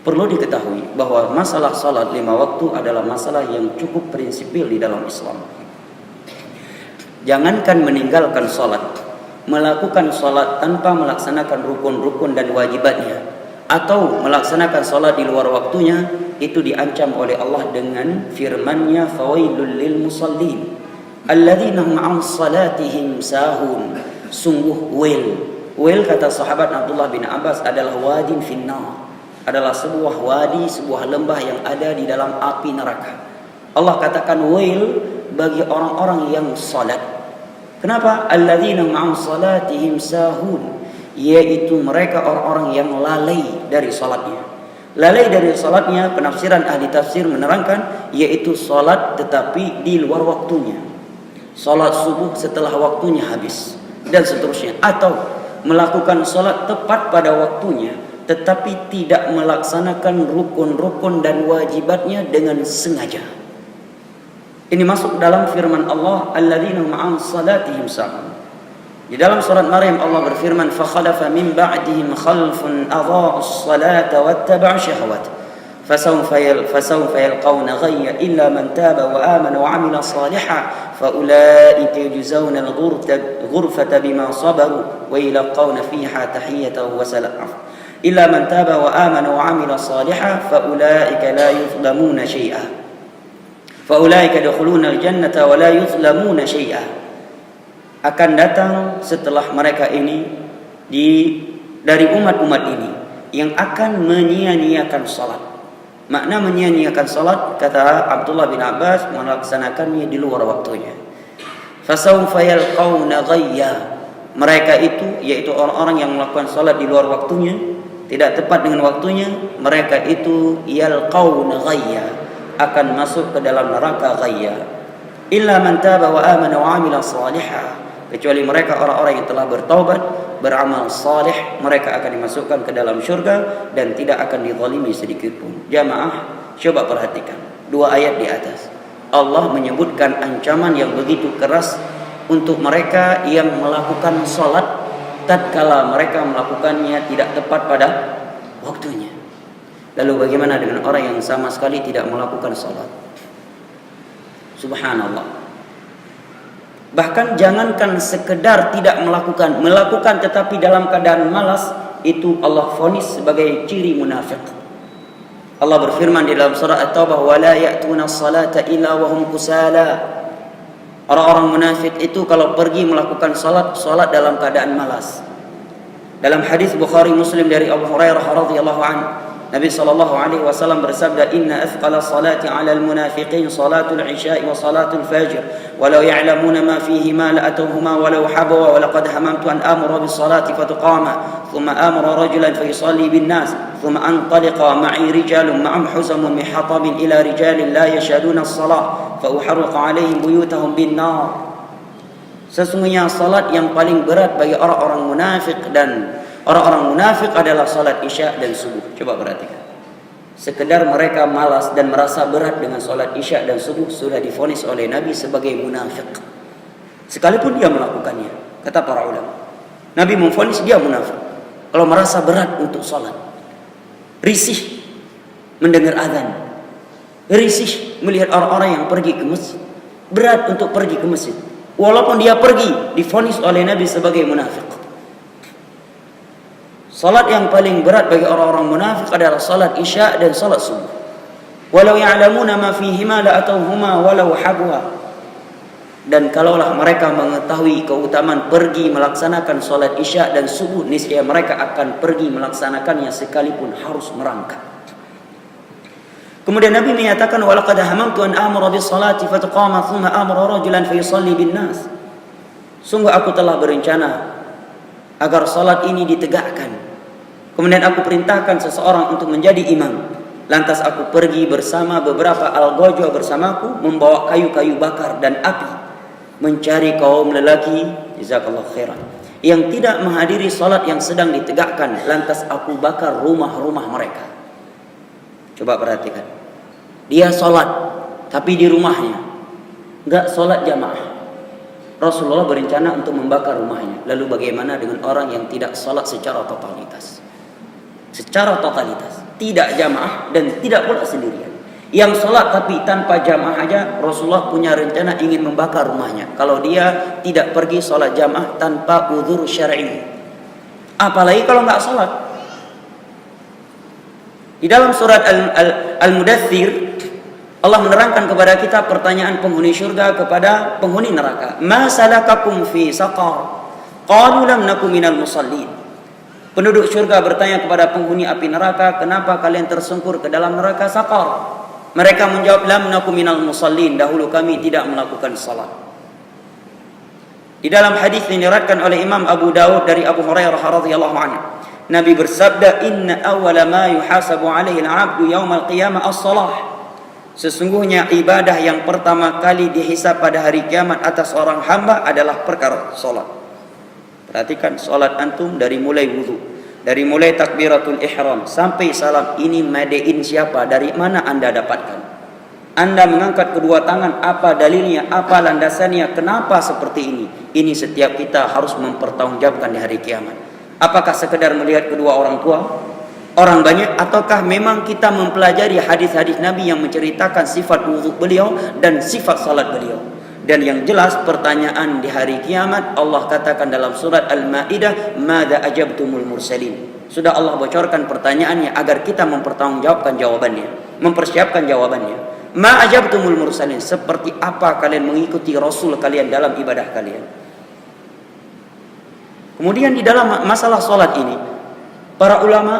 Perlu diketahui bahwa masalah salat 5 waktu adalah masalah yang cukup prinsipil di dalam Islam. Jangankan meninggalkan salat, melakukan salat tanpa melaksanakan rukun-rukun dan wajibatnya, atau melaksanakan salat di luar waktunya, itu diancam oleh Allah dengan firman-Nya, fawailul lil musallin alladzina hum 'an salatihim sahun. Sungguh wel kata sahabat Abdullah bin Abbas adalah wadin finnar, adalah sebuah wadi, sebuah lembah yang ada di dalam api neraka. Allah katakan wail bagi orang-orang yang salat. Kenapa? Alladzina ma'an salatihim sahun, yaitu mereka orang-orang yang lalai dari salatnya. Lalai dari salatnya, penafsiran ahli tafsir menerangkan yaitu salat tetapi di luar waktunya. Salat subuh setelah waktunya habis dan seterusnya, atau melakukan salat tepat pada waktunya tetapi tidak melaksanakan rukun-rukun dan wajibatnya dengan sengaja. Ini masuk dalam firman Allah, alladzina ma'an salatihim sahun. Di dalam surat Maryam Allah berfirman, fa khalafa min ba'dihim khalfun adha'u as-salata wattaba'u syahawat fasawfa yalqawna ghayya illa man taba wa amana wa 'amila salihan fa ulaika yujzauna al-ghurfata bima sabaru wa yalqawna fiha tahiyatan wa salam. Illa man taba wa amana wa 'amila salihan fa ulaika la yuzlamuna syai'a. Fa ulaika yadkhuluna al-jannata wa la yuzlamuna syai'a. Akan datang setelah mereka ini dari umat-umat ini yang akan menyia-nyiakan salat. Makna menyia-nyiakan salat, kata Abdullah bin Abbas, melaksanakannya di luar waktunya. Fasawfa yalqawna ghayya. Mereka itu yaitu orang-orang yang melakukan salat di luar waktunya, tidak tepat dengan waktunya, mereka itu yalqawna ghayya, akan masuk ke dalam neraka ghayya. Illa man taba wa amana wa 'amila salihan. Kecuali mereka orang-orang yang telah bertaubat, beramal saleh, mereka akan dimasukkan ke dalam syurga dan tidak akan dizalimi sedikit pun. Jamaah, coba perhatikan 2 ayat di atas. Allah menyebutkan ancaman yang begitu keras untuk mereka yang melakukan salat tatkala mereka melakukannya tidak tepat pada waktunya. Lalu bagaimana dengan orang yang sama sekali tidak melakukan salat? Subhanallah. Bahkan jangankan sekedar tidak melakukan tetapi dalam keadaan malas, itu Allah vonis sebagai ciri munafik. Allah berfirman di dalam surah At-Taubah, wa la ya'tuna as-salata illa wa hum kusala. Orang-orang munafik itu kalau pergi melakukan salat dalam keadaan malas. Dalam hadis Bukhari Muslim dari Abu Hurairah radhiyallahu anhu, Nabi sallallahu alaihi wasallam bersabda, inna athqala salati 'ala al-munafiqin salatul isya'i wa salatul fajr walau ya'lamuna ma fihima la atuhuma walau habwa wa laqad hamamtu an amura bis salati fatuqama thumma amara rajulan fa yusalli bin nas thumma antaliqa ma'i rijalun ma'am huzamun min hatabin ila rijalin la yashaduna as-salah fa uharriqa 'alaihim buyutahum bin nar. Sesungguhnya salat yang paling berat bagi orang-orang munafik dan orang-orang munafik adalah salat isya dan subuh. Coba perhatikan. Sekedar mereka malas dan merasa berat dengan salat isya dan subuh sudah divonis oleh Nabi sebagai munafik. Sekalipun dia melakukannya, kata para ulama. Nabi memvonis dia munafik kalau merasa berat untuk salat. Risih mendengar azan. Risih melihat orang-orang yang pergi ke masjid. Berat untuk pergi ke masjid. Walaupun dia pergi, divonis oleh Nabi sebagai munafik. Salat yang paling berat bagi orang-orang munafik adalah salat isya dan salat subuh. Walau ya'lamuna ma fihima la atauhuma walau habwa. Dan kalaulah mereka mengetahui keutamaan pergi melaksanakan salat isya dan subuh, niscaya mereka akan pergi melaksanakannya sekalipun harus merangkak. Kemudian Nabi menyatakan, walaqad hamamtu an amura bis salati fataqama thumma amara rajulan fayusalli bin nas. Sungguh aku telah berencana agar salat ini ditegakkan. Kemudian aku perintahkan seseorang untuk menjadi imam. Lantas aku pergi bersama beberapa algojo bersamaku, membawa kayu-kayu bakar dan api, mencari kaum lelaki, jazakallahu khairan, yang tidak menghadiri salat yang sedang ditegakkan. Lantas aku bakar rumah-rumah mereka. Coba perhatikan. Dia salat tapi di rumahnya, enggak salat jamaah. Rasulullah berencana untuk membakar rumahnya. Lalu bagaimana dengan orang yang tidak salat secara totalitas? Secara totalitas. tidak jamaah dan tidak pula sendirian. Yang sholat tapi tanpa jamaah aja, Rasulullah punya rencana ingin membakar rumahnya kalau dia tidak pergi sholat jamaah tanpa uzur syar'i. Apalagi kalau nggak sholat. Di dalam surat Al-Mudaththir, Allah menerangkan kepada kita pertanyaan penghuni syurga kepada penghuni neraka. Ma salakakum fi saqar? Qalu lam nakum minal musallin. Penduduk syurga bertanya kepada penghuni api neraka, kenapa kalian tersungkur ke dalam neraka saqar? Mereka menjawab, lam nakum minal musallin, dahulu kami tidak melakukan salat. Di dalam hadis yang diriwayatkan oleh Imam Abu Dawud dari Abu Hurairah radhiyallahu anhu, Nabi bersabda, inna awwala ma yuhasabu alaihi al-'abdu yaumal qiyamah as-salah. Sesungguhnya ibadah yang pertama kali dihisab pada hari kiamat atas orang hamba adalah perkara salat. Perhatikan salat antum dari mulai wudu, dari mulai takbiratul ihram sampai salam, ini madein siapa? Dari mana anda dapatkan? Anda mengangkat kedua tangan, apa dalilnya? Apa landasannya? Kenapa seperti ini? Ini setiap kita harus mempertanggungjawabkan di hari kiamat. Apakah sekedar melihat kedua orang tua, orang banyak, ataukah memang kita mempelajari hadis-hadis Nabi yang menceritakan sifat wudhu beliau dan sifat salat beliau? Dan yang jelas pertanyaan di hari kiamat, Allah katakan dalam surat Al-Maidah, madza ajabtumul mursalin. Sudah Allah bocorkan pertanyaannya agar kita mempertanggungjawabkan jawabannya, mempersiapkan jawabannya. Ma ajabtumul mursalin, seperti apa kalian mengikuti Rasul kalian dalam ibadah kalian. Kemudian di dalam masalah salat ini, para ulama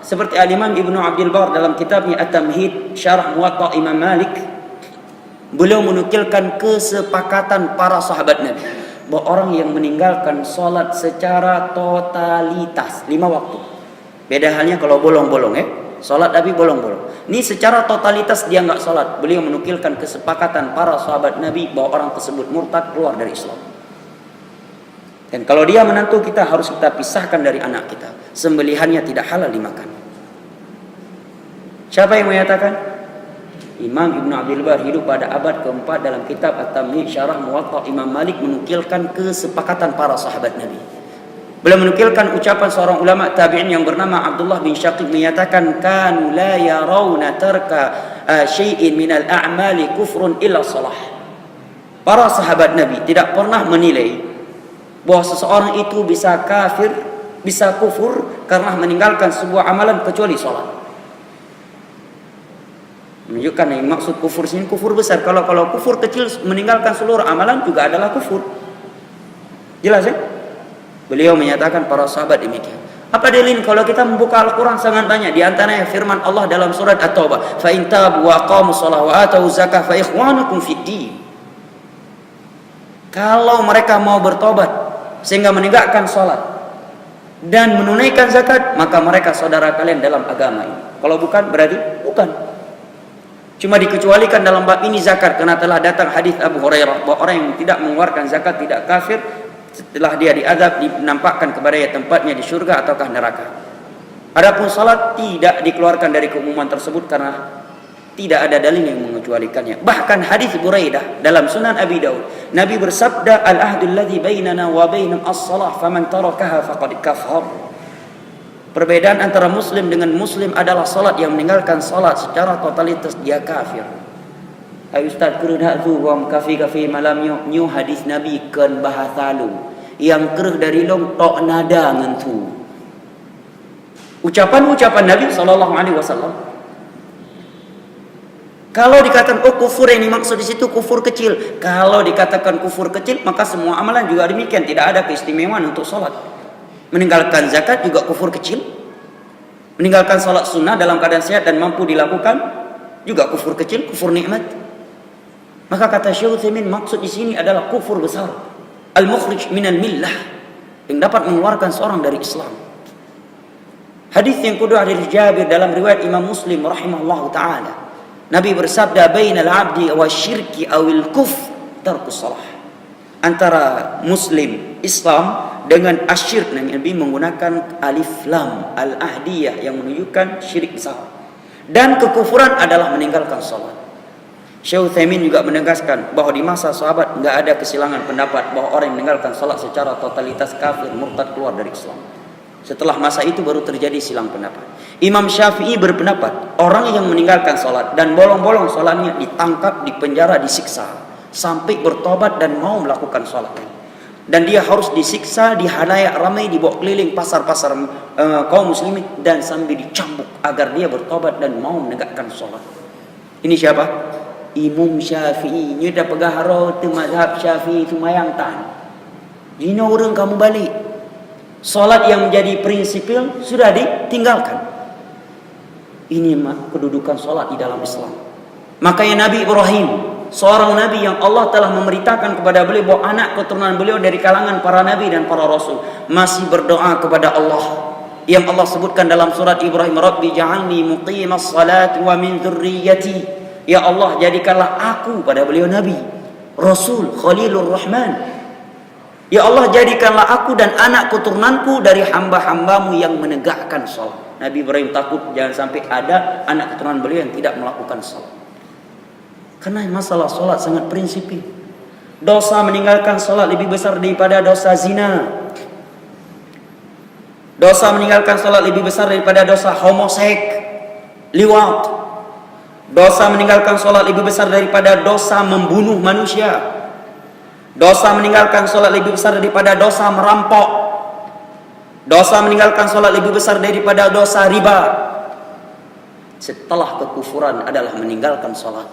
seperti Al-Imam Ibnu Abdul Bar dalam kitabnya At-Tamhid Syarah Muwatta Imam Malik, beliau menukilkan kesepakatan para sahabat Nabi bahwa orang yang meninggalkan sholat secara totalitas 5 waktu. Beda halnya kalau bolong-bolong sholat tapi bolong-bolong. Ini secara totalitas dia nggak sholat. Beliau menukilkan kesepakatan para sahabat Nabi bahwa orang tersebut murtad, keluar dari Islam. Dan kalau dia menantu kita, harus kita pisahkan dari anak kita. Sembelihannya tidak halal dimakan. Siapa yang menyatakan? Imam Ibnu Abdul Bar hidup pada abad keempat dalam kitab At-Tamhid Syarah Muwatta Imam Malik menukilkan kesepakatan para sahabat Nabi. Beliau menukilkan ucapan seorang ulama tabi'in yang bernama Abdullah bin Syaqiq menyatakan, kanu la yarawna tarka syai'in minal a'mali kufrun illa shalah. Para sahabat Nabi tidak pernah menilai bahwa seseorang itu bisa kafir, bisa kufur karena meninggalkan sebuah amalan kecuali salat. Menunjukkan yang maksud kufur sini kufur besar. Kalau kufur kecil meninggalkan seluruh amalan juga adalah kufur. Jelas ya? Beliau menyatakan para sahabat demikian. Apa dalil? Kalau kita membuka Al-Quran sangat banyak. Di antaranya firman Allah dalam surat At-Taubah, fa in tabu wa aqamu shalah wa atu zakah fa ikhwanukum fid din. Kalau mereka mau bertobat sehingga meninggalkan salat dan menunaikan zakat, maka mereka saudara kalian dalam agama ini. Kalau bukan, berarti bukan. Cuma dikecualikan dalam bab ini zakat, karena telah datang hadis Abu Hurairah bahwa orang yang tidak mengeluarkan zakat tidak kafir, setelah dia diazab dinampakkan kepada dia tempatnya di surga ataukah neraka. Adapun salat tidak dikeluarkan dari keumuman tersebut karena tidak ada dalil yang mengecualikannya. Bahkan hadis Buraidah dalam Sunan Abi Daud, Nabi bersabda, al-ahdul ladzi bainana wa bainahum as-salah faman tarakaha faqad kafar. Perbedaan antara muslim dengan muslim adalah salat. Yang meninggalkan salat secara totalitas dia kafir. Hai ustaz, kerana tu wam kafi malam nyu hadis Nabi kan bahasa lu yang kerah dari long tok nada ngentu. Ucapan Nabi sallallahu alaihi wasallam. Kalau dikatakan kufur yang dimaksud di situ kufur kecil. Kalau dikatakan kufur kecil, maka semua amalan juga demikian, tidak ada keistimewaan untuk salat. Meninggalkan zakat juga kufur kecil. Meninggalkan salat sunnah dalam keadaan sehat dan mampu dilakukan juga kufur kecil, kufur nikmat. Maka kata Syekh Utsaimin, maksud di sini adalah kufur besar, al-mukhrij minal millah, yang dapat mengeluarkan seorang dari Islam. Hadis yang kedua dari Jabir dalam riwayat Imam Muslim rahimahullahu taala. Nabi bersabda, bainal abdi wa syirki awil kuf tarkus salah. Antara muslim Islam dengan asyirk, Nabi menggunakan alif lam al-ahdiyah yang menunjukkan syirik besar. Dan kekufuran adalah meninggalkan salat. Syekh Utsaimin juga menegaskan bahwa di masa sahabat enggak ada kesilangan pendapat bahwa orang yang meninggalkan salat secara totalitas kafir, murtad, keluar dari Islam. Setelah masa itu baru terjadi silang pendapat. Imam Syafi'i berpendapat orang yang meninggalkan sholat dan bolong-bolong sholatnya ditangkap, dipenjara, disiksa sampai bertobat dan mau melakukan sholat. Dan dia harus disiksa di halayak ramai, dibawa keliling pasar-pasar kaum muslimin dan sambil dicambuk agar dia bertobat dan mau menegakkan sholat. Ini siapa? Imam Syafi'i. Ini dah pegahara tu mazhab Syafi'i tu mayang tan. Dina orang kamu balik. Solat yang menjadi prinsipil sudah ditinggalkan. Ini kedudukan solat di dalam Islam. Makanya Nabi Ibrahim, seorang nabi yang Allah telah memberitakan kepada beliau bahwa anak keturunan beliau dari kalangan para nabi dan para rasul, masih berdoa kepada Allah. Yang Allah sebutkan dalam surat Ibrahim, Rabbi ja'alni muqimas salati wa min dzurriyyati. Ya Allah, jadikanlah aku, pada beliau nabi, rasul, khalilur rahman. Ya Allah, jadikanlah aku dan anak keturunanku dari hamba-hambamu yang menegakkan salat. Nabi Ibrahim takut jangan sampai ada anak keturunan beliau yang tidak melakukan salat. Karena masalah salat sangat prinsipil. Dosa meninggalkan salat lebih besar daripada dosa zina. Dosa meninggalkan salat lebih besar daripada dosa homoseks, liwat. Dosa meninggalkan salat lebih besar daripada dosa membunuh manusia. Dosa meninggalkan solat lebih besar daripada dosa merampok. Dosa meninggalkan solat lebih besar daripada dosa riba. Setelah kekufuran adalah meninggalkan solat.